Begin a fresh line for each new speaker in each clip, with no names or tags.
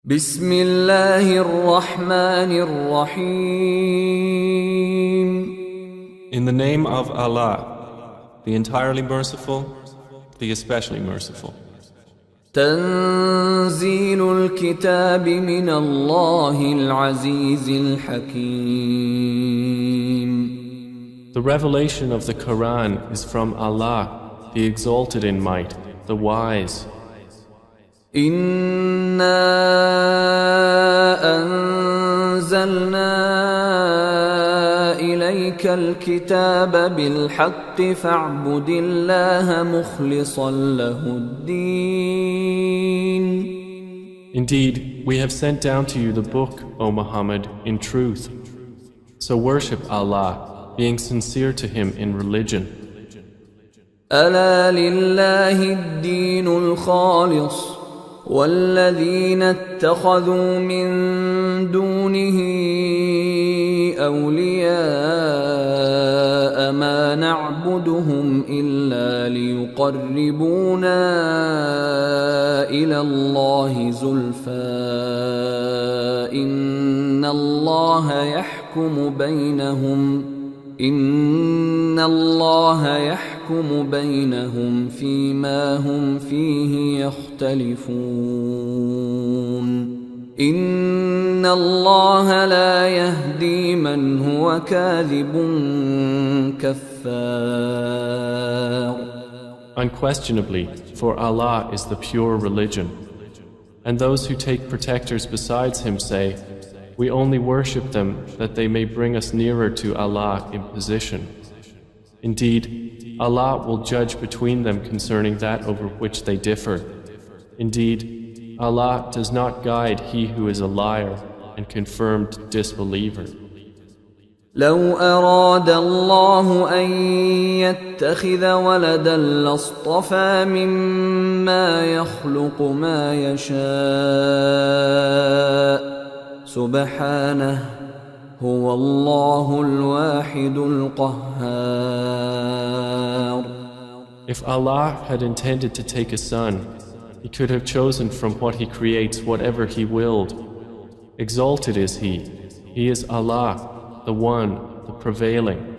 بسم الله الرحمن الرحيم.
In the name of Allah, the entirely merciful, the especially merciful.
تنزيل الكتاب من الله العزيز الحكيم.
The revelation of the Quran is from Allah, the exalted in might, the wise.
إنا أنزلنا إليك الكتاب بالحق فاعبد الله مخلصا له الدين.
Indeed, we have sent down to you the book, O Muhammad, in truth. So worship Allah, being sincere to Him in religion.
ألا لله الدين الخالص والذين اتخذوا من دونه أولياء ما نعبدهم إلا ليقربونا إلى الله زلفى إن الله يحكم بينهم فيما هم فيه يختلفون إن الله لا يهدي من هو كاذب كفار.
Unquestionably, for Allah is the pure religion. And those who take protectors besides Him say, we only worship them that they may bring us nearer to Allah in position. Indeed, Allah will judge between them concerning that over which they differ. Indeed, Allah does not guide he who is a liar and confirmed disbeliever.
لو أراد الله أن يتخذ ولدا لاصطفى مما يخلق ما يشاء سبحانه هو الله الواحد القهار.
If Allah had intended to take a son, He could have chosen from what He creates whatever He willed. Exalted is He. He is Allah, the One, the Prevailing.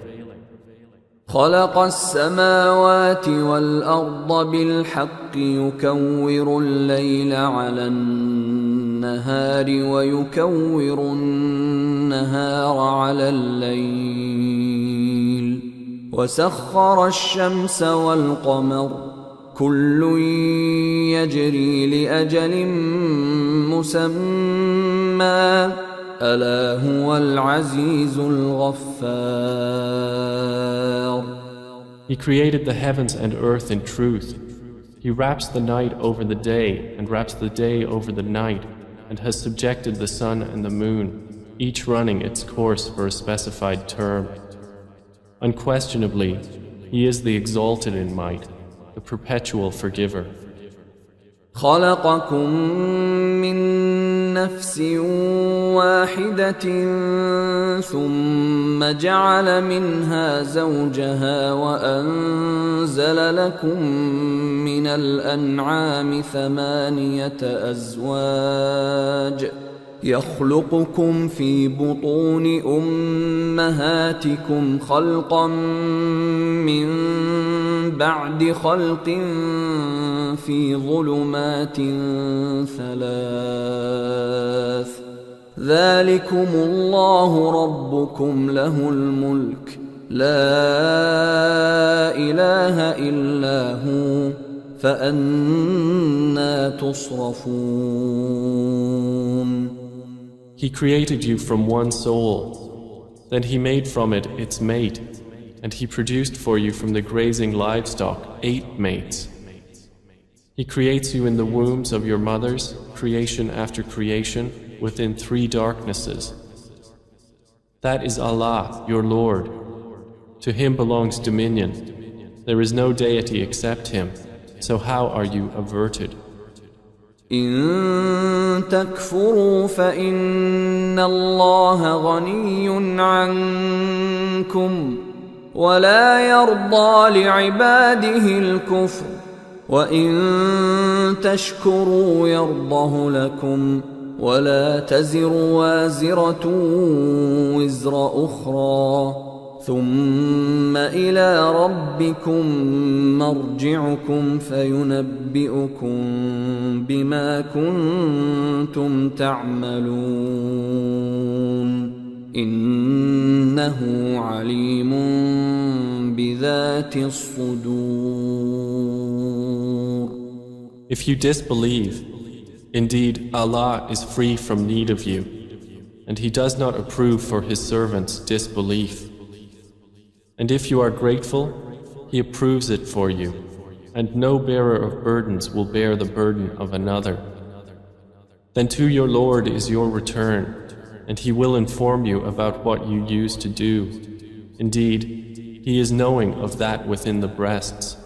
خلق السماوات والأرض بالحق يكور الليل على النهار ويكور النهار على الليل وسخر الشمس والقمر كل يجري لأجل مسمى ألا هو العزيز الغفار.
He created the heavens and earth in truth. He wraps the night over the day and wraps the day over the night and has subjected the sun and the moon, each running its course for a specified term. Unquestionably, He is the exalted in might, the perpetual forgiver.
خلقكم من نفس واحدة ثم جعل منها زوجها وأنزل لكم من الأنعام 8 أزواج يخلقكم في بطون أمهاتكم خلقا من بعد خلق في ظلمات 3 ذلكم الله ربكم له الملك لا إله إلا هو فأنى تصرفون.
He created you from one soul, then He made from it its mate, and He produced for you from the grazing livestock 8 mates. He creates you in the wombs of your mothers, creation after creation, within 3 darknesses. That is Allah, your Lord. To Him belongs dominion. There is no deity except Him, so how are you averted?
إن تكفروا فإن الله غني عنكم ولا يرضى لعباده الكفر وإن تشكروا يرضه لكم ولا تزر وازرة وزر أخرى ثم إلى ربكم مرجعكم فينبئكم بما كنتم تعملون إنه عليم بذات الصدور.
If you disbelieve, indeed Allah is free from need of you, and He does not approve for His servants disbelief. And if you are grateful, He approves it for you, and no bearer of burdens will bear the burden of another. Then to your Lord is your return, and He will inform you about what you used to do. Indeed, He is knowing of that within the breasts.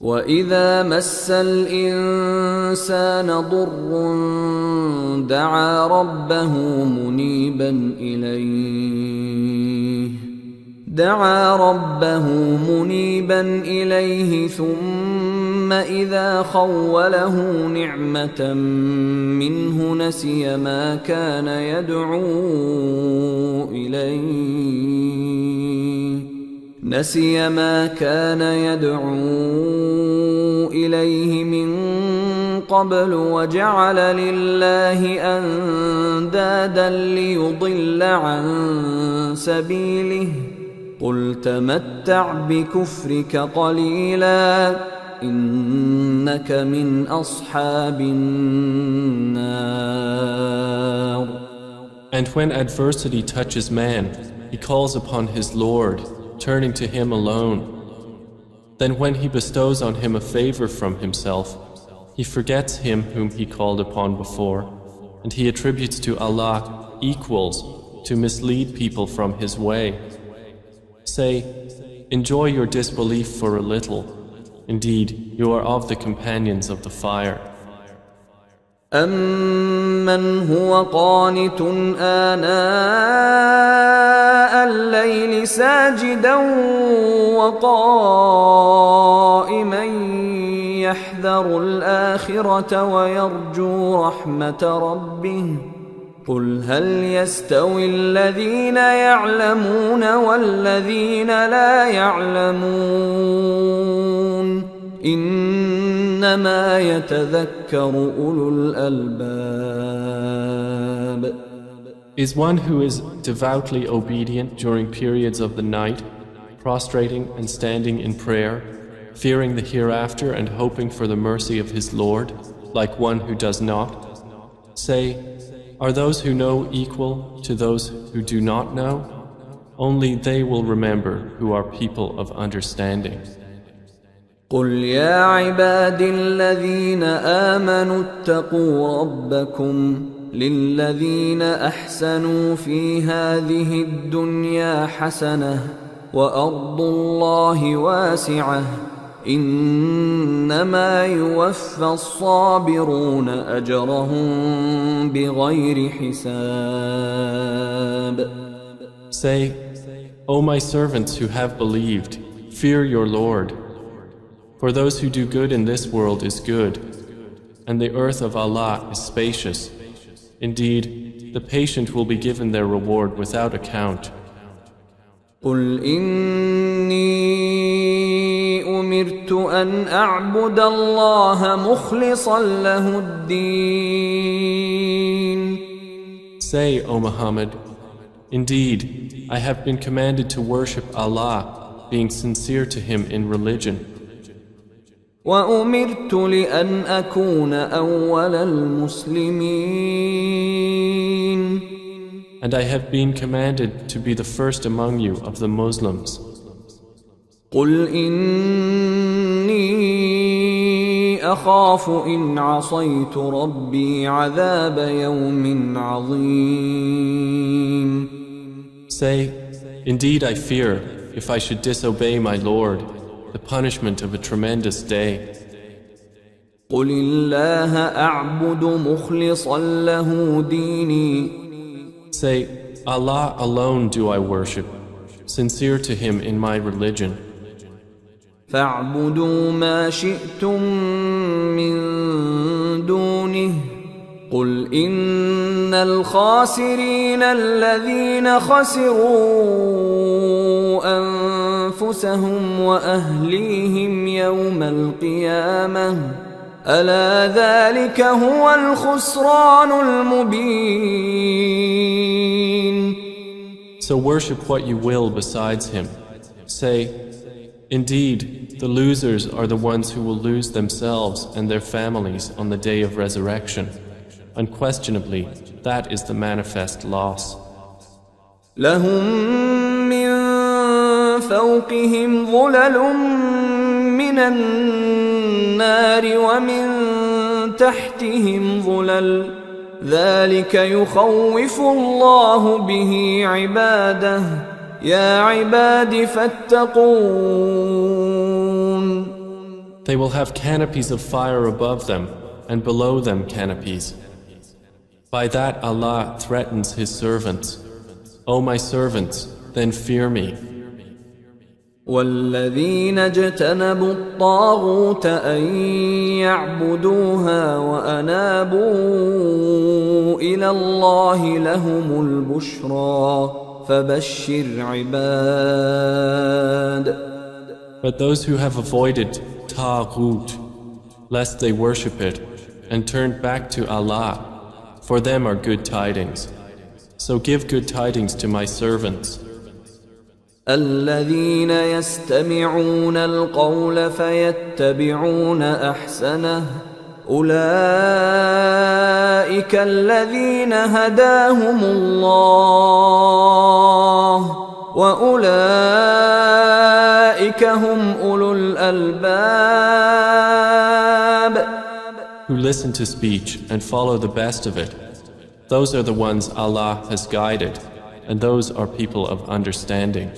وَإِذَا مَسَّ الْإِنسَانَ ضُرٌّ دَعَا رَبَّهُ مُنِيبًا إِلَيْهِ ثُمَّ إِذَا خَوَّلَهُ نِعْمَةً مِّنْهُ نَسِيَ مَا كَانَ يَدْعُو إِلَيْهِ مِن قَبْلُ وَجَعَلَ لِلَّهِ أَندَادًا لِيُضِلَّ عَن سَبِيلِهِ قُلْ تَمَتَّعْ بِكُفْرِكَ قَلِيلًا إِنَّكَ مِنْ أَصْحَابِ النَّارِ.
And when adversity touches man, he calls upon his Lord, turning to Him alone. Then when He bestows on him a favor from Himself, he forgets Him whom he called upon before, and he attributes to Allah equals to mislead people from His way. Say, enjoy your disbelief for a little. Indeed, you are of the companions of the fire.
أَمَّنْ هُوَ قَانِتٌ آنَاءَ اللَّيْلِ سَاجِدًا وَقَائِمًا يَحْذَرُ الْآخِرَةَ وَيَرْجُو رَحْمَةَ رَبِّهِ قُلْ هَلْ يَسْتَوِي الَّذِينَ يَعْلَمُونَ وَالَّذِينَ لَا يَعْلَمُونَ إِنَّمَا يَتَذَكَّرُ أُولُو الْأَلْبَابِ.
Is one who is devoutly obedient during periods of the night, prostrating and standing in prayer, fearing the hereafter and hoping for the mercy of his Lord, like one who does not? Say, are those who know equal to those who do not know? Only they will remember who are people of understanding.
قُلْ يَا عِبَادِ الَّذِينَ آمَنُوا اتَّقُوا رَبَّكُمْ لِلَّذِينَ أَحْسَنُوا فِي هَذِهِ الدُّنْيَا حَسَنَةٌ وَأَرْضُ اللَّهِ وَاسِعَةٌ إِنَّمَا يُوَفَّى الصَّابِرُونَ أَجْرَهُم بِغَيْرِ حِسَابٍ.
Say, O my servants who have believed, fear your Lord. For those who do good in this world is good, and the earth of Allah is spacious. Indeed, the patient will be given their reward without account.
قُلْ إِنِّي أُمِرْتُ أَنْ أَعْبُدَ اللَّهَ مُخْلِصًا لَهُ الدِّينَ.
Say, O Muhammad, indeed, I have been commanded to worship Allah, being sincere to Him in religion.
وَأُمِرْتُ لِأَنْ أَكُونَ أَوَّلَ الْمُسْلِمِينَ.
And I have been commanded to be the first among you of the Muslims.
قُلْ إِنِّي أَخَافُ إِنْ عَصَيْتُ رَبِّي عَذَابَ يَوْمٍ عَظِيمٍ.
Say, indeed I fear, if I should disobey my Lord, the punishment of a tremendous day.
قُلِ اللَّهَ أَعْبُدُ مُخْلِصًا لَهُ دِينِي.
Say, Allah alone do I worship, sincere to Him in my religion.
فَاعْبُدُوا مَا شِئْتُم مِّن دُونِهِ قل إن الخاسرين الذين خسروا أنفسهم وأهليهم يوم القيامة ألا ذلك هو الخسران المبين.
So worship what you will besides him. Say, indeed, the losers are the ones who will lose themselves and their families on the day of resurrection. Unquestionably, that is the manifest loss.
لهم من فوقهم ظلل من النار ومن تحتهم ظلل ذلك يخوف الله به عباده يا عباد فاتقون.
They will have canopies of fire above them and below them canopies. By that Allah threatens His servants. O my servants, then fear me.
والذين اجتنبوا الطاغوت أن يعبدوها وأنابوا إلى الله لهم البشرى فبشر عباد.
But those who have avoided Taghut, lest they worship it, and turned back to Allah, for them are good tidings. So give good tidings to my servants.
الذين يستمعون القول فيتبعون أحسنه أولئك الذين هداهم الله وأولئك هم أولو الألباب.
Who listen to speech and follow the best of it. Those are the ones Allah has guided, and those are people of understanding.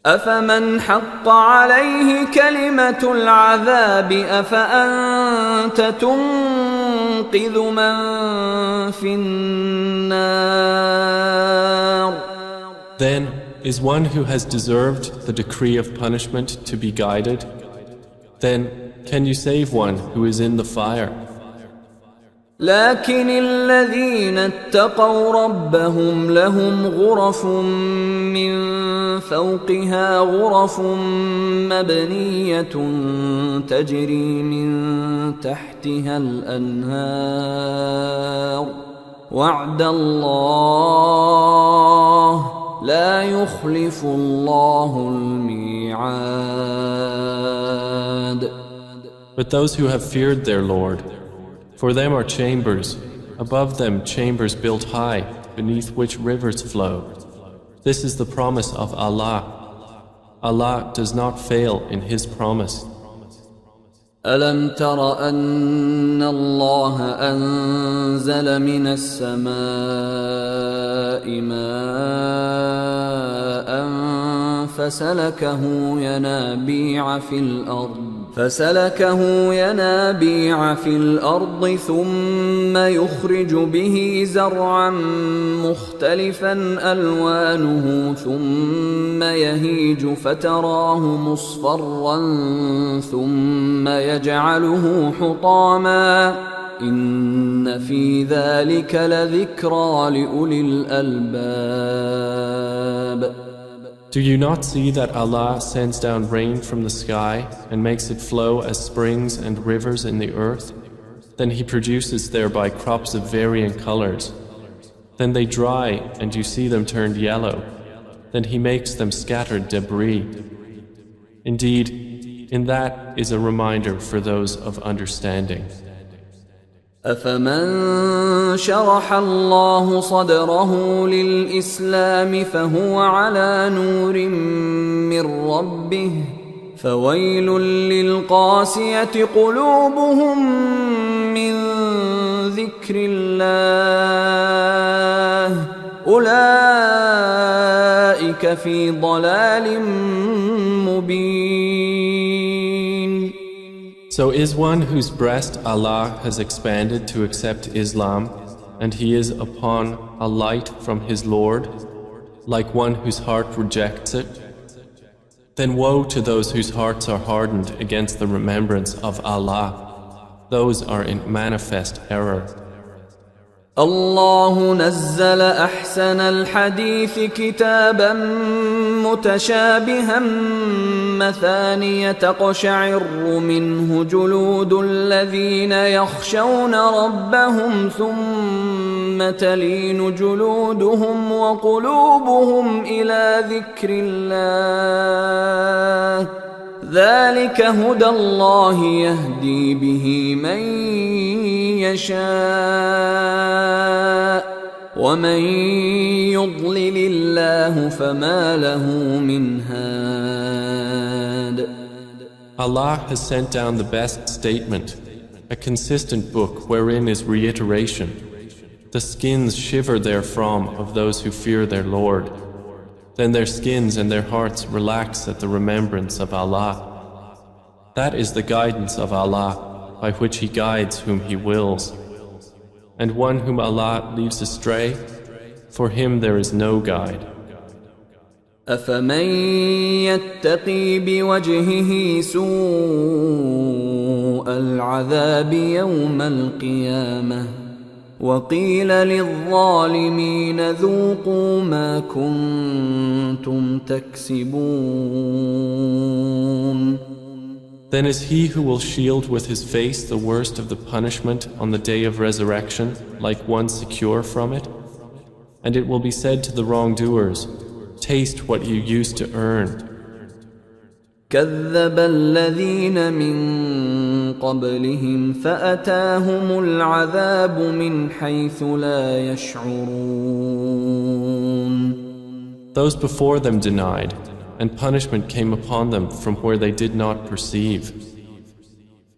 أفمن حق عليه كلمة العذاب أفأنت تنقذ من في النار.
Then is one who has deserved the decree of punishment to be guided? Then can you save one who is in the fire?
لكن الذين اتقوا ربهم لهم غرف من فوقها غرف مبنية تجري من تحتها الأنهار وعد الله لا يخلف الله الميعاد.
But those who have feared their Lord, for them are chambers, above them chambers built high, beneath which rivers flow. This is the promise of Allah. Allah does not fail in His promise.
ألم تر أن الله أنزل من السماء ماء فسلكه ينابيع في الأرض ثم يخرج به زرعا مختلفا ألوانه ثم يهيج فتراه مصفرا ثم يجعله حطاما إن في ذلك لذكرى لأولي الألباب.
Do you not see that Allah sends down rain from the sky and makes it flow as springs and rivers in the earth? Then He produces thereby crops of varying colors. Then they dry and you see them turned yellow. Then He makes them scattered debris. Indeed, in that is a reminder for those of understanding.
أفمن شرح الله صدره للإسلام فهو على نور من ربه فويل للقاسية قلوبهم من ذكر الله أولئك في ضلال مبين.
So is one whose breast Allah has expanded to accept Islam, and he is upon a light from his Lord, like one whose heart rejects it? Then woe to those whose hearts are hardened against the remembrance of Allah. Those are in manifest error.
الله نزل أحسن الحديث كتابا متشابها مثانية تقشعر منه جلود الذين يخشون ربهم ثم تلين جلودهم وقلوبهم إلى ذكر الله ذلك هدى الله يهدي به من يشاء ومن يضلل الله فما له من هاد.
Allah has sent down the best statement, a consistent book wherein is reiteration. The skins shiver therefrom of those who fear their Lord. Then their skins and their hearts relax at the remembrance of Allah. That is the guidance of Allah, by which He guides whom He wills. And one whom Allah leaves astray, for him there is no guide.
أفمن يتقي بوجهه سوء العذاب يوم القيامة وقيل للظالمين ذوقوا ما كنتم تكسبون.
Then is he who will shield with his face the worst of the punishment on the day of resurrection, like one secure from it? And it will be said to the wrongdoers, taste what you used to earn.
كذب الذين من قبلهم فأتاهم العذاب من حيث لا يشعرون.
Those before them denied, and punishment came upon them from where they did not perceive.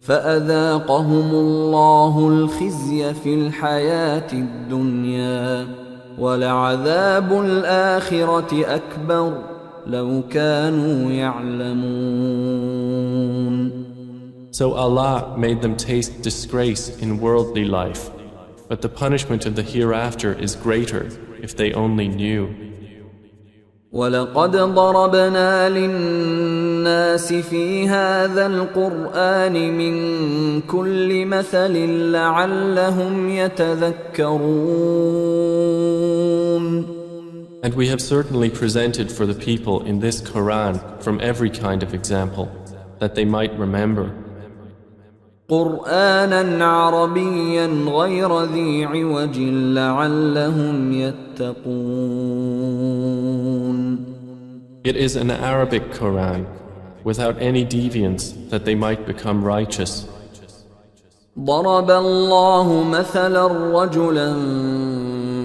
فأذاقهم الله الخزي في الحياة الدنيا ولعذاب الآخرة أكبر لو كانوا يعلمون.
So Allah made them taste disgrace in worldly life, but the punishment of the hereafter is greater if they only knew.
وَلَقَدْ ضَرَبْنَا لِلنَّاسِ فِي هَذَا الْقُرْآنِ مِنْ كُلِّ مَثَلٍ لَعَلَّهُمْ يَتَذَكَّرُونَ.
And we have certainly presented for the people in this Quran from every kind of example, that they might remember.
قُرْآنًا عَرَبِيًّا غَيْرَ ذِي عِوَجٍ لَعَلَّهُمْ يَتَّقُونَ.
It is an Arabic Quran, without any deviance, that they might become righteous.
ضرب الله مثلا رجلا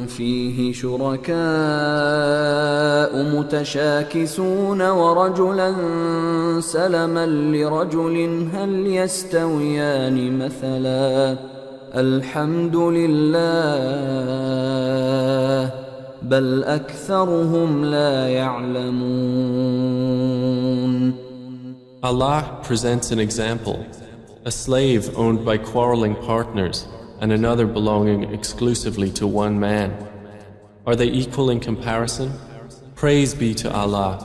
فيه شركاء متشاكسون ورجلا سلما لرجل هل يستويان مثلا الحمد لله بل أكثرهم لا يعلمون.
Allah presents an example. A slave owned by quarreling partners and another belonging exclusively to one man. Are they equal in comparison? Praise be to Allah,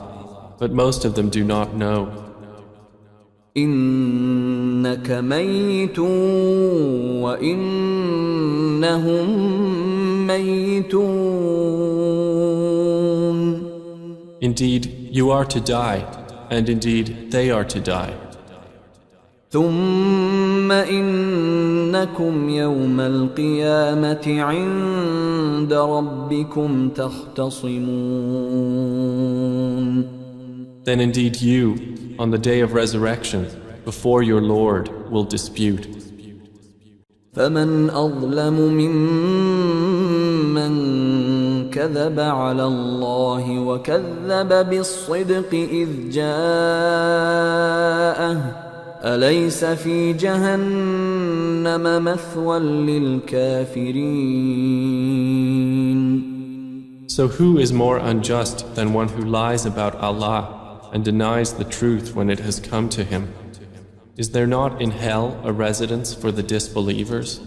but most of them do not know.
إنك ميت وإنهم ميتون.
Indeed, you are to die, and indeed they are to die.
ثم إنكم يوم القيامة عند ربكم تختصمون.
Then indeed you, on the day of resurrection, before your Lord, will dispute.
فمن أظلم ممن كذب على الله وكذب بالصدق إذ جاءه أليس في جهنم مثوى للكافرين.
So who is more unjust than one who lies about Allah and denies the truth when it has come to him? Is there not in hell a residence for the disbelievers?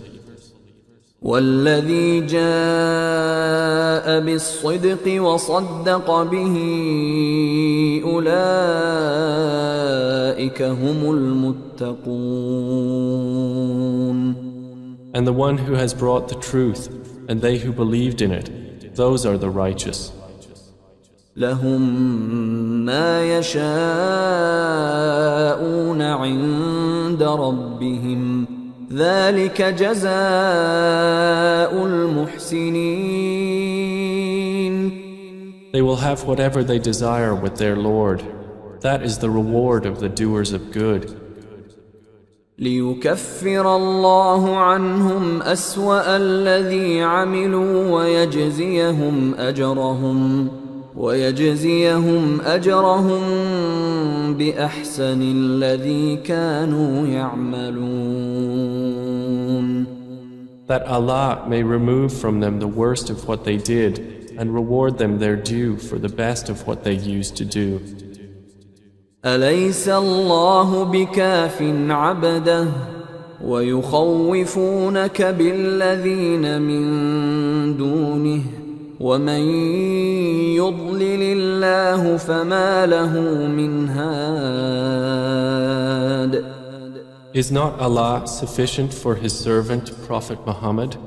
والذي جاء بالصدق وصدق به أولئك هم المتقون.
And the one who has brought the truth and they who believed in it, those are the righteous.
لهم ما يشاءون عند ربهم ذلك جزاء المحسنين.
They will have whatever they desire with their Lord. That is the reward of the doers of good.
ليكفر الله عنهم أسوأ الذي عملوا ويجزيهم أجرهم بأحسن الذي كانوا يعملون.
That Allah may remove from them the worst of what they did and reward them their due for the best of what they used to do.
أليس الله بكاف عبده ويخوفونك بالذين من دونه ومن يضلل الله فما له من هاد.
Is not Allah sufficient for His servant Prophet Muhammad?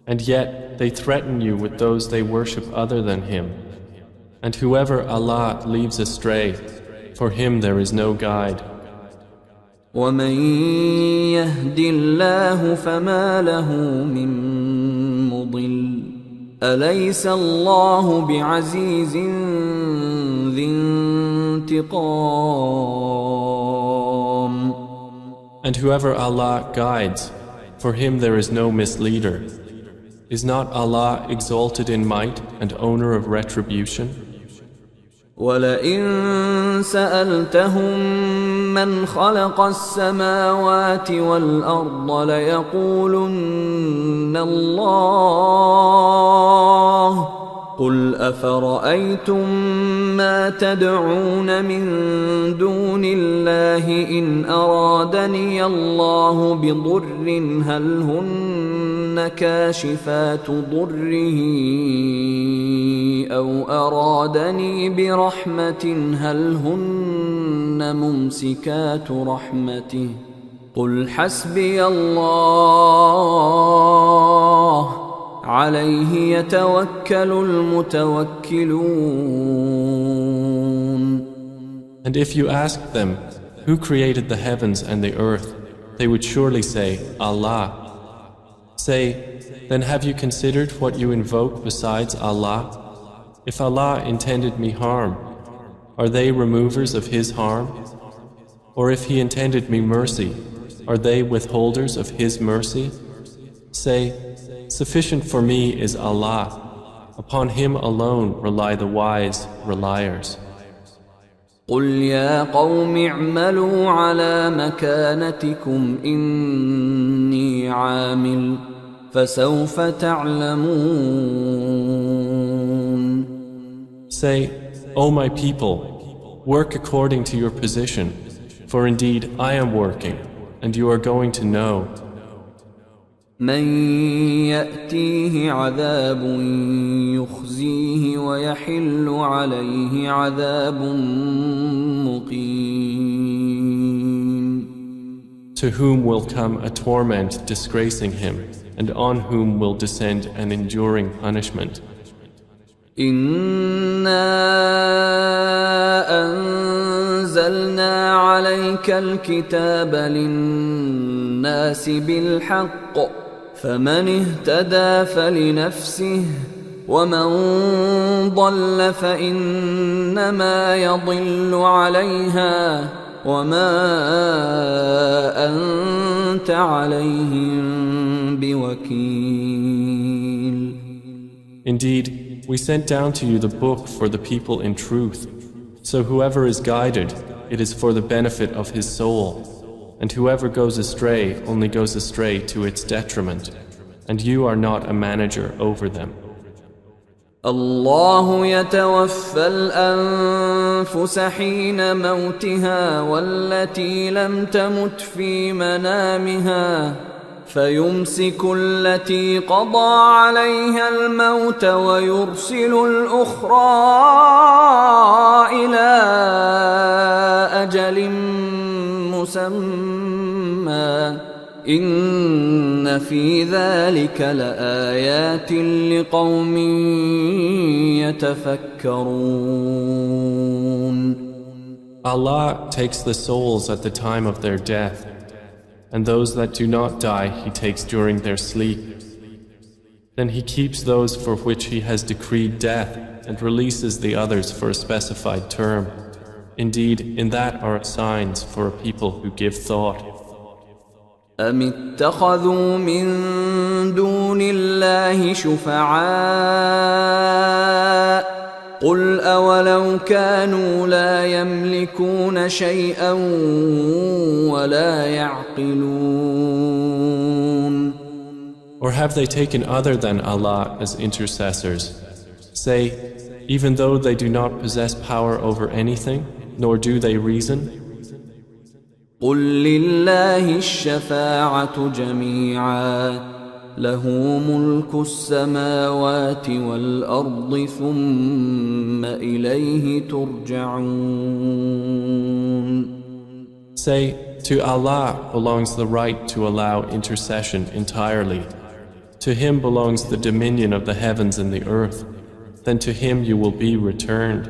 And yet they threaten you with those they worship other than Him. And whoever Allah leaves astray, for him there is no guide.
وَمَن يَهْدِ اللَّهُ فَمَا لَهُ مِن مُضِلٍّ أَلَيْسَ اللَّهُ بِعَزِيزٍ ذِي انتِقَامٍ.
And whoever Allah guides, for him there is no misleader. Is not Allah exalted in might and owner of retribution?
وَلَئِن سَأَلْتَهُم مَّنْ خَلَقَ السَّمَاوَاتِ وَالْأَرْضَ لَيَقُولُنَّ اللَّهُ قُلْ أَفَرَأَيْتُم مَّا تَدْعُونَ مِن دُونِ اللَّهِ إِنْ أَرَادَنِيَ اللَّهُ بِضُرٍّ هَلْ هُنَّ كَاشِفَاتُ ضُرِّهِ أَوْ أَرَادَنِي بِرَحْمَةٍ هَلْ هُنَّ مُمْسِكَاتُ رَحْمَتِهِ قُلْ حَسْبِيَ اللَّهُ عليه يتوكل المتوكلون.
And if you asked them, who created the heavens and the earth, they would surely say, Allah. Say, then have you considered what you invoke besides Allah? If Allah intended me harm, are they removers of His harm? Or if He intended me mercy, are they withholders of His mercy? Say, sufficient for me is Allah. Upon Him alone rely the wise reliers.
قُلْ يَا قَوْمِ اعْمَلُوا عَلَى مَكَانَتِكُمْ إِنِّي عَامِلٌ فَسَوْفَ تَعْلَمُونَ.
Say, O my people, work according to your position, for indeed I am working, and you are going to know.
مَن يَأْتِيهِ عَذَابٌ يُخْزِيهِ وَيَحِلُّ عَلَيْهِ عَذَابٌ مُقِيمٌ.
To whom will come a torment disgracing him, and on whom will descend an enduring punishment.
إِنَّا أَنزَلْنَا عَلَيْكَ الْكِتَابَ لِلنَّاسِ بِالْحَقِّ فَمَنِ اهْتَدَى فَلِنَفْسِهِ وَمَنْ ضَلَّ فَإِنَّمَا يَضِلُّ عَلَيْهَا وَمَا أَنْتَ عَلَيْهِمْ بِوَكِيلٍ.
Indeed, we sent down to you the book for the people in truth. So whoever is guided, it is for the benefit of his soul. And whoever goes astray only goes astray to its detriment. And you are not a manager over them.
الله يتوفى الأنفس حين موتها والتي لم تمت في منامها فيمسك التي قضى عليها الموت ويرسل الأخرى إلى أجل مسمى إن في ذلك لآيات لقوم يتفكرون.
Allah takes the souls at the time of their death, and those that do not die He takes during their sleep. Then He keeps those for which He has decreed death and releases the others for a specified term. Indeed, in that are signs for a people who give thought.
أم اتخذوا من دون الله شفعاء قل أولو كانوا لا يملكون شيئا ولا يعقلون.
Or have they taken other than Allah as intercessors? Say, even though they do not possess power over anything, nor do they reason?
قل لله الشفاعة جميعا له ملك السماوات والأرض ثم إليه ترجعون.
Say, to Allah belongs the right to allow intercession entirely. To Him belongs the dominion of the heavens and the earth. Then to Him you will be returned.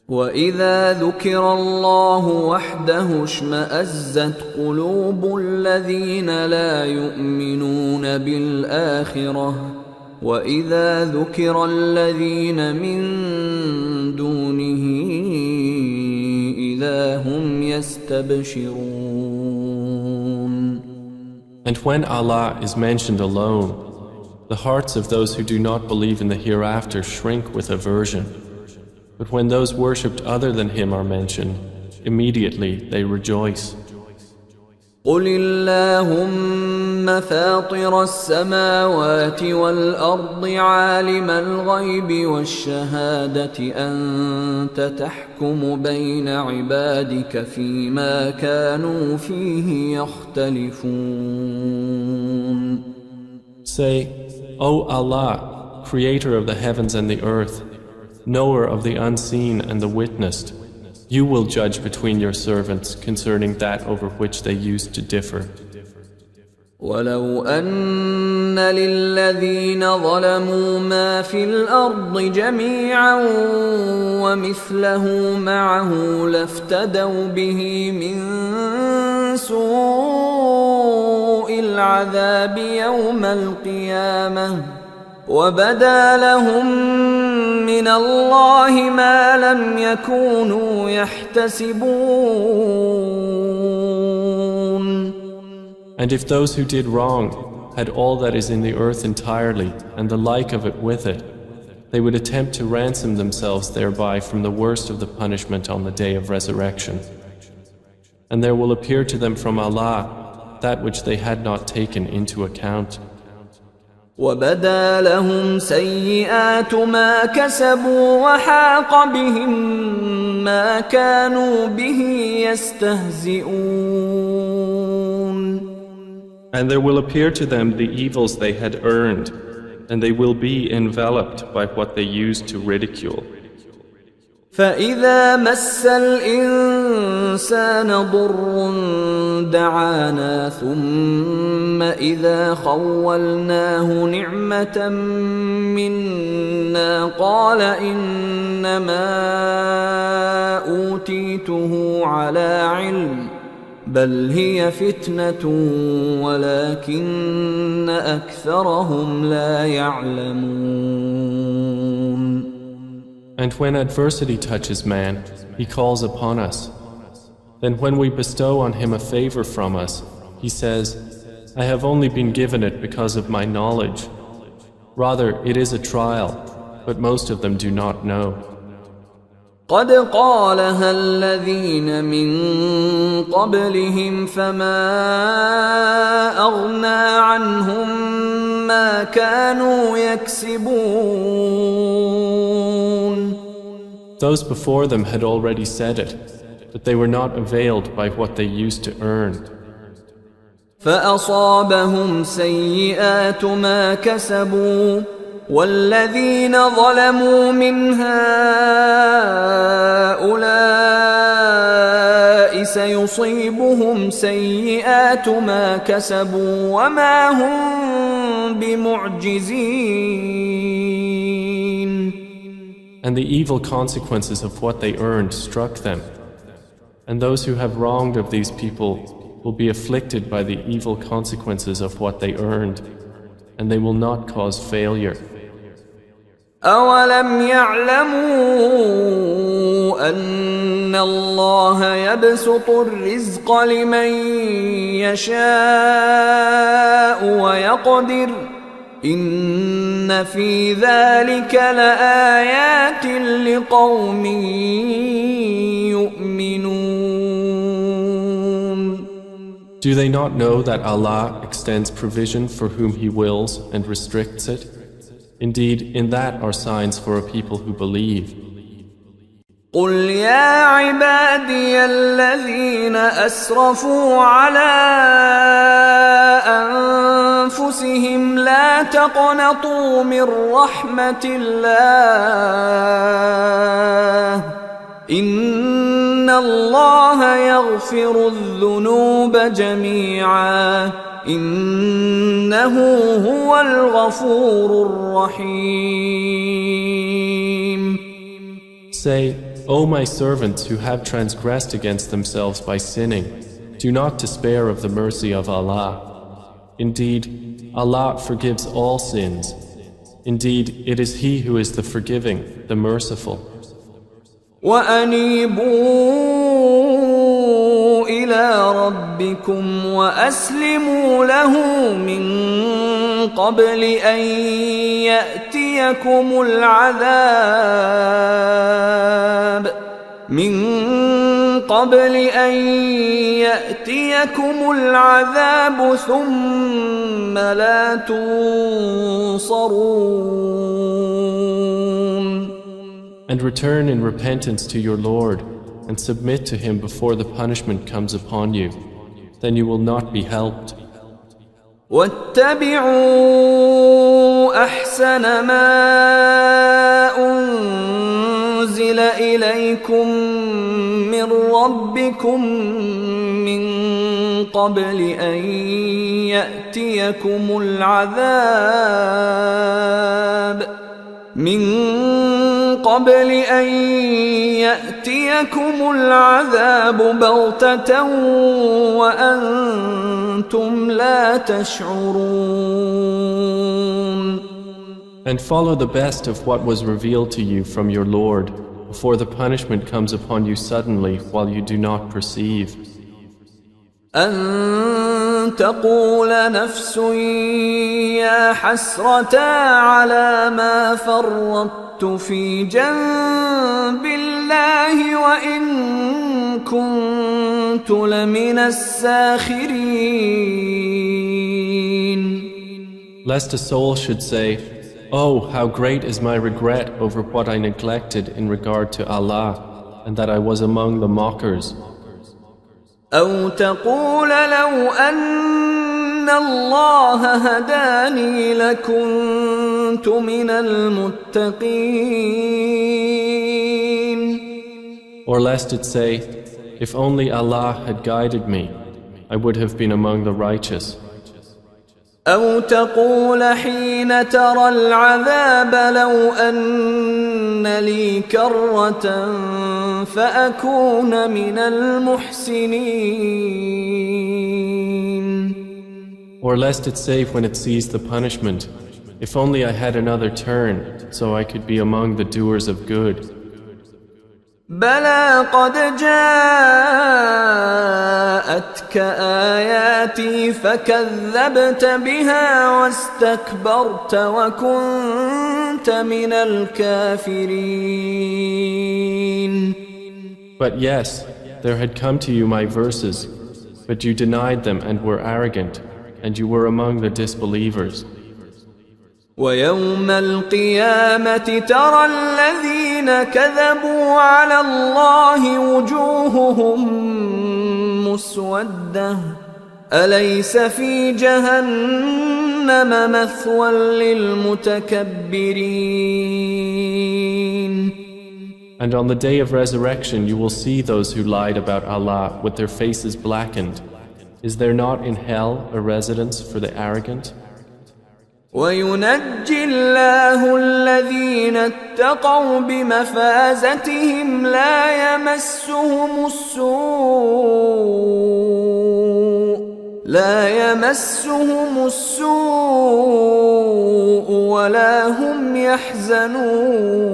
وَإِذَا ذُكِرَ اللَّهُ وَحْدَهُ اشْمَأَزَّتْ قُلُوبُ الَّذِينَ لَا يُؤْمِنُونَ بِالْآخِرَةِ وَإِذَا ذُكِرَ الَّذِينَ مِن دُونِهِ إِذَا هُمْ يَسْتَبْشِرُونَ.
And when Allah is mentioned alone, the hearts of those who do not believe in the hereafter shrink with aversion. But when those worshipped other than Him are mentioned, immediately they rejoice.
قُلِ اللَّهُمَّ فَاطِرَ السَّمَاوَاتِ وَالْأَرْضِ عَالِمَ الْغَيْبِ وَالشَّهَادَةِ أَنْتَ تَحْكُمُ بَيْنَ عِبَادِكَ فِيمَا كَانُوا فِيهِ يَخْتَلِفُونَ.
Say, O Allah, Creator of the heavens and the earth, knower of the unseen and the witnessed, you will judge between your servants concerning that over which they used to differ.
وَلَوْ أَنَّ لِلَّذِينَ ظَلَمُوا مَا فِي الْأَرْضِ جَمِيعًا وَمِثْلَهُ مَعَهُ لَافْتَدَوْا بِهِ مِنْ سُوءِ الْعَذَابِ يَوْمَ الْقِيَامَةِ وَبَدَا لَهُم مِّنَ اللَّهِ مَا لَمْ يَكُونُوا يَحْتَسِبُونَ.
And if those who did wrong had all that is in the earth entirely and the like of it with it, they would attempt to ransom themselves thereby from the worst of the punishment on the day of resurrection. And there will appear to them from Allah that which they had not taken into account.
وَبَدَا لَهُمْ سَيِّئَاتُ مَا كَسَبُوا وَحَاقَ بِهِمْ مَا كَانُوا بِهِ يَسْتَهْزِئُونَ.
And there will appear to them the evils they had earned, and they will be enveloped by what they used to ridicule.
فَإِذَا مَسَّ الْإِنسَانَ ضُرٌّ دَعَانَا ثُمَّ إِذَا خَوَّلْنَاهُ نِعْمَةً مِنَّا قَالَ إِنَّمَا أُوتِيتُهُ عَلَى عِلْمٍ بَلْ هِيَ فِتْنَةٌ وَلَكِنَّ أَكْثَرَهُمْ لَا يَعْلَمُونَ.
And when adversity touches man, he calls upon us. Then when we bestow on him a favor from us, he says, I have only been given it because of my knowledge. Rather, it is a trial, but most of them do not know.
قَدْ قَالَهَا الَّذِينَ مِن قَبْلِهِمْ فَمَا أَغْنَى عَنْهُمْ مَا كَانُوا يَكْسِبُونَ.
Those before them had already said it, but they were not availed by what they used to earn.
فَأَصَابَهُمْ سَيِّئَاتُ مَا كَسَبُوا وَالَّذِينَ ظَلَمُوا مِنْ هَؤُلَاءِ سيصيبهم سيئات ما كسبوا وما هم بمعجزين.
And the evil consequences of what they earned struck them. And those who have wronged of these people will be afflicted by the evil consequences of what they earned, and they will not cause failure.
أَوَلَمْ يَعْلَمُوا أَنَّ اللَّهَ يَبْسُطُ الرِّزْقَ لِمَن يَشَاءُ وَيَقْدِرُ إِنَّ فِي ذَلِكَ لَآيَاتٍ لِقَوْمٍ يُؤْمِنُونَ.
Do they not know that Allah extends provision for whom He wills and restricts it? Indeed, in that are signs for a people who believe.
قُلْ يَا عِبَادِيَ الَّذِينَ أَسْرَفُوا عَلَىٰ أَنفُسِهِمْ لَا تَقْنَطُوا مِنْ رَحْمَةِ اللَّهِ إِنَّ اللَّهَ يَغْفِرُ الذُّنُوبَ جَمِيعًا إِنَّهُ هُوَ الْغَفُورُ الرَّحِيمُ.
Say, O my servants who have transgressed against themselves by sinning, do not despair of the mercy of Allah. Indeed, Allah forgives all sins. Indeed, it is He who is the forgiving, the merciful.
وَأَنِيبُوا إِلَىٰ رَبِّكُمْ وَأَسْلِمُوا لَهُ مِن قَبْلِ أَن يَأْتِيَكُمُ الْعَذَابُ ثُمَّ لَا تُنصَرُونَ.
And return in repentance to your Lord and submit to Him before the punishment comes upon you. Then you will not be helped.
وَاتَّبِعُوا أَحْسَنَ مَا أُنزِلَ إِلَيْكُم مِّن رَّبِّكُم مِّن قَبْلِ أَن يَأْتِيَكُمُ الْعَذَابُ بَغْتَةً وَأَنتُمْ لَا تَشْعُرُونَ.
And follow the best of what was revealed to you from your Lord before the punishment comes upon you suddenly while you do not perceive.
أَن تَقُولَ نَفْسٌ يَا حَسْرَتَا عَلَى مَا فَرَّطتُ فِي جَنبِ اللَّهِ وَإِن كُنتُ لَمِنَ السَّاخِرِينَ.
Lest a soul should say, "Oh, how great is my regret over what I neglected in regard to Allah, and that I was among the mockers."
أَوْ تَقُولَ لَوْ أَنَّ اللَّهَ هَدَانِي لَكُنتُ مِنَ الْمُتَّقِينَ.
Or lest it say, "If only Allah had guided me, I would have been among the righteous."
أَوْ تَقُولَ حِينَ تَرَى الْعَذَابَ لَوْ أَنَّ لِي كَرَّةً فَأَكُونَ مِنَ الْمُحْسِنِينَ.
Or lest it say when it sees the punishment, "If only I had another turn, so I could be among the doers of good."
بَلَى قَدْ جَاءَتْكَ آيَاتِي فَكَذَّبْتَ بِهَا وَاسْتَكْبَرْتَ وَكُنْتَ مِنَ الْكَافِرِينَ.
But yes, there had come to you my verses, but you denied them and were arrogant, and you were among the disbelievers.
وَيَوْمَ الْقِيَامَةِ تَرَى الَّذِينَ كَذَبُوا عَلَى اللَّهِ وُجُوهُهُم مُّسْوَدَّةٌ أَلَيْسَ فِي جَهَنَّمَ مَثْوًى لِّلْمُتَكَبِّرِينَ.
And on the day of resurrection you will see those who lied about Allah with their faces blackened. Is there not in hell a residence for the arrogant?
وينجي الله الذين اتقوا بمفازتهم لا يمسهم السوء ولا هم يحزنون.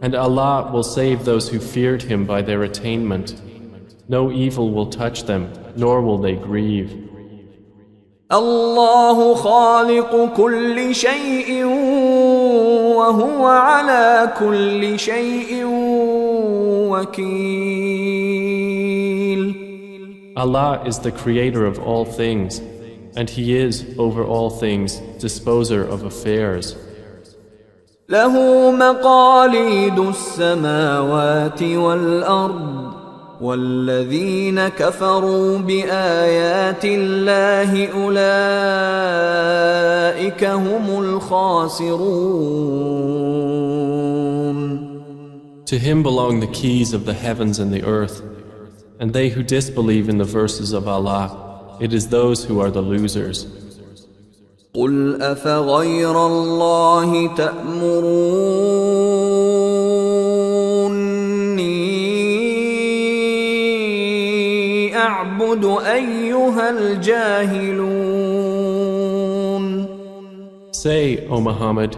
And Allah will save those who feared Him by their attainment. No evil will touch them, nor will they grieve.
الله خالق كل شيء وهو على كل شيء وكيل.
Allah is the creator of all things, and He is, over all things, disposer of affairs.
له مقاليد السماوات والأرض والذين كفروا بآيات الله أولئك هم الخاسرون.
To Him belong the keys of the heavens and the earth, and they who disbelieve in the verses of Allah, it is those who are the losers.
قل أفغير الله تأمروني أعبد أيها الجاهلون.
Say, O Muhammad,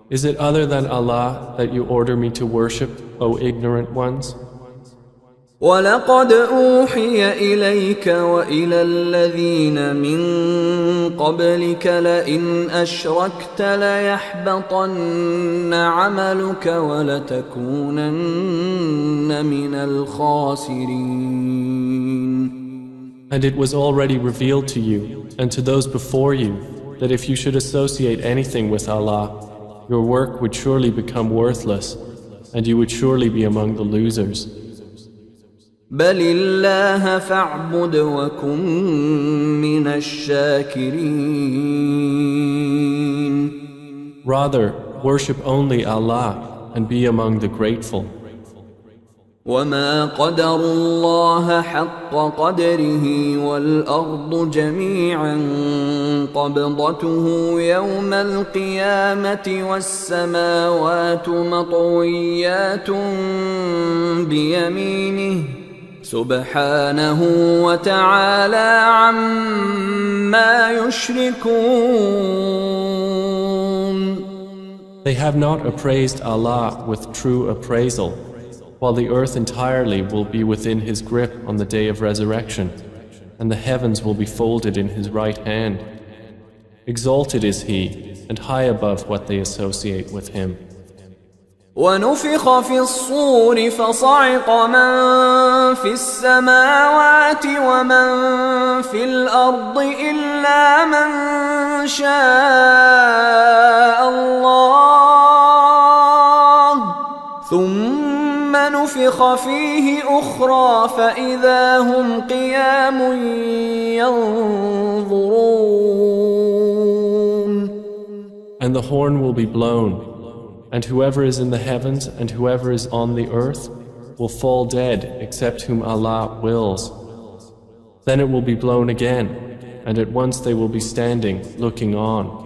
is it other than Allah that you order me to worship, O ignorant ones?
ولقد أوحي إليك وإلى الذين من قبلك لئن أشركت ليحبطن عملك ولتكونن من الخاسرين.
And it was already revealed to you and to those before you that if you should associate anything with Allah, your work would surely become worthless and you would surely be among the losers.
بل الله فاعبد وكن من الشاكرين.
Rather, worship only Allah and be among the grateful.
وما قدروا الله حق قدره والأرض جميعا قبضته يوم القيامة والسماوات مطويات بيمينه سبحانه وتعالى عما يشركون.
They have not appraised Allah with true appraisal, while the earth entirely will be within His grip on the day of resurrection, and the heavens will be folded in His right hand. Exalted is He, and high above what they associate with Him.
ونفخ في الصور فصعق من في السماوات ومن في الأرض إلا من شاء الله ثم نفخ فيه أخرى فإذا هم قيام ينظرون.
And the horn will be blown, and whoever is in the heavens and whoever is on the earth will fall dead except whom Allah wills. Then it will be blown again, and at once they will be standing, looking on.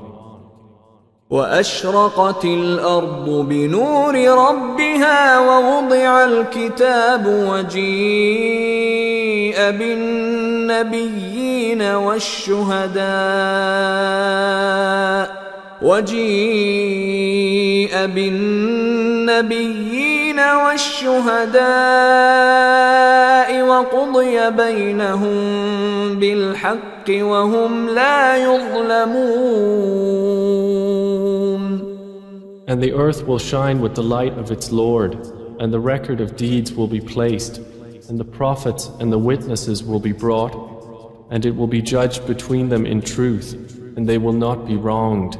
وأشرقت الأرض بنور ربها ووضع الكتاب وجيء بالنبيين والشهداء وقضي بينهم بالحق وهم لا يظلمون.
And the earth will shine with the light of its Lord, and the record of deeds will be placed, and the prophets and the witnesses will be brought, and it will be judged between them in truth, and they will not be wronged.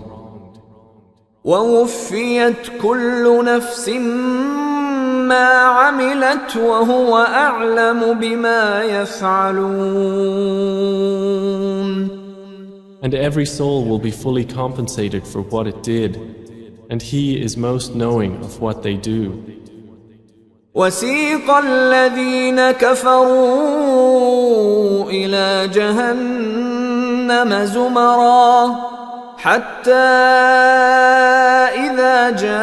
ووفيت كل نفس ما عملت وهو أعلم بما يفعلون.
And every soul will be fully compensated for what it did, and He is most knowing of what they do.
وسيق الذين كفروا إلى جهنم زمرا حتى إذا جاءوها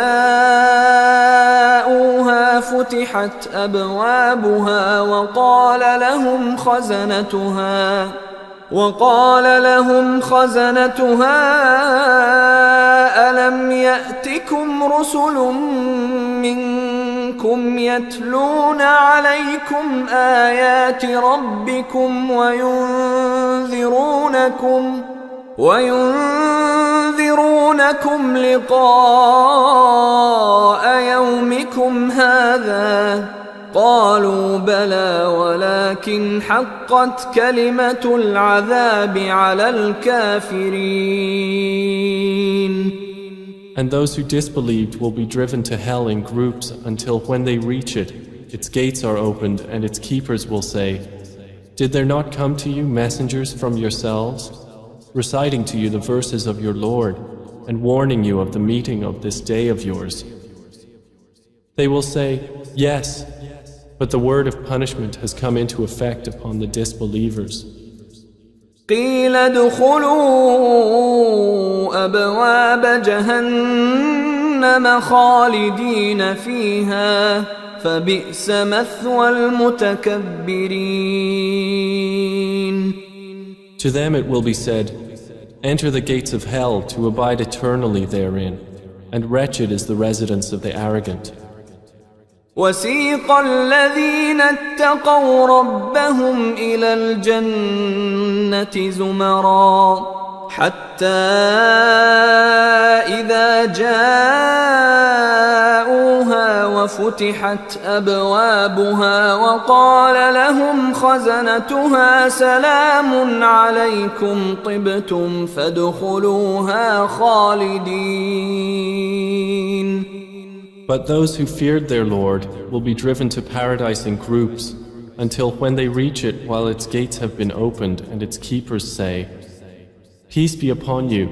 فتحت أبوابها وقال لهم خزنتها ألم يأتكم رسل منكم يتلون عليكم آيات ربكم وينذرونكم لقاء يومكم هذا قالوا بلى ولكن حقت كلمة العذاب على الكافرين.
And those who disbelieved will be driven to hell in groups until when they reach it, its gates are opened and its keepers will say, "Did there not come to you messengers from yourselves, reciting to you the verses of your Lord and warning you of the meeting of this day of yours?" They will say, "Yes, but the word of punishment has come into effect upon the disbelievers."
قيل ادخلوا أبواب جهنم خالدين فيها فبئس مثوى المتكبرين.
To them it will be said, "Enter the gates of hell to abide eternally therein, and wretched is the residence of the arrogant."
وسيق الذين اتقوا ربهم إلى الجنة زمرا حتى إذا جاءوها وفتحت أبوابها وقال لهم خزنتها سلام عليكم طبتم فادخلوها خالدين.
But those who feared their Lord will be driven to paradise in groups until when they reach it while its gates have been opened and its keepers say, "Peace be upon you,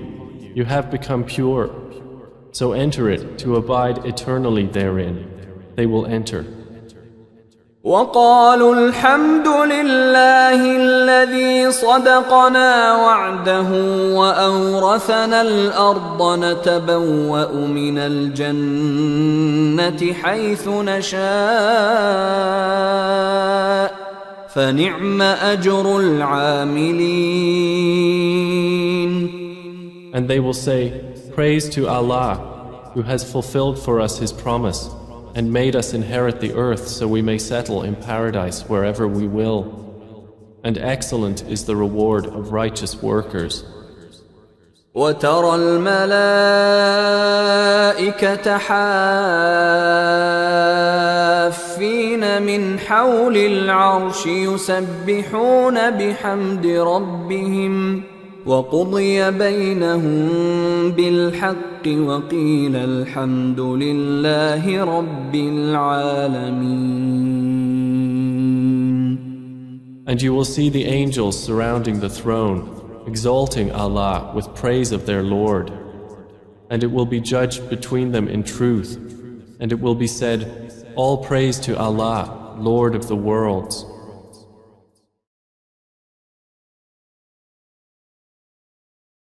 you have become pure, so enter it to abide eternally therein." They will enter.
وقالوا الحمد لله الذي صدقنا وعده وأورثنا الأرض نتبوأ من الجنة حيث نشاء فنعم أجر العاملين.
And they will say, "Praise to Allah, who has fulfilled for us His promise and made us inherit the earth so we may settle in paradise wherever we will. And excellent is the reward of righteous workers."
وترى الملائكة حافين من حول العرش يسبحون بحمد ربهم وقضي بينهم بالحق وقيل الحمد لله رب العالمين.
And you will see the angels surrounding the throne, exalting Allah with praise of their Lord. And it will be judged between them in truth, and it will be said, "All praise to Allah, Lord of the worlds."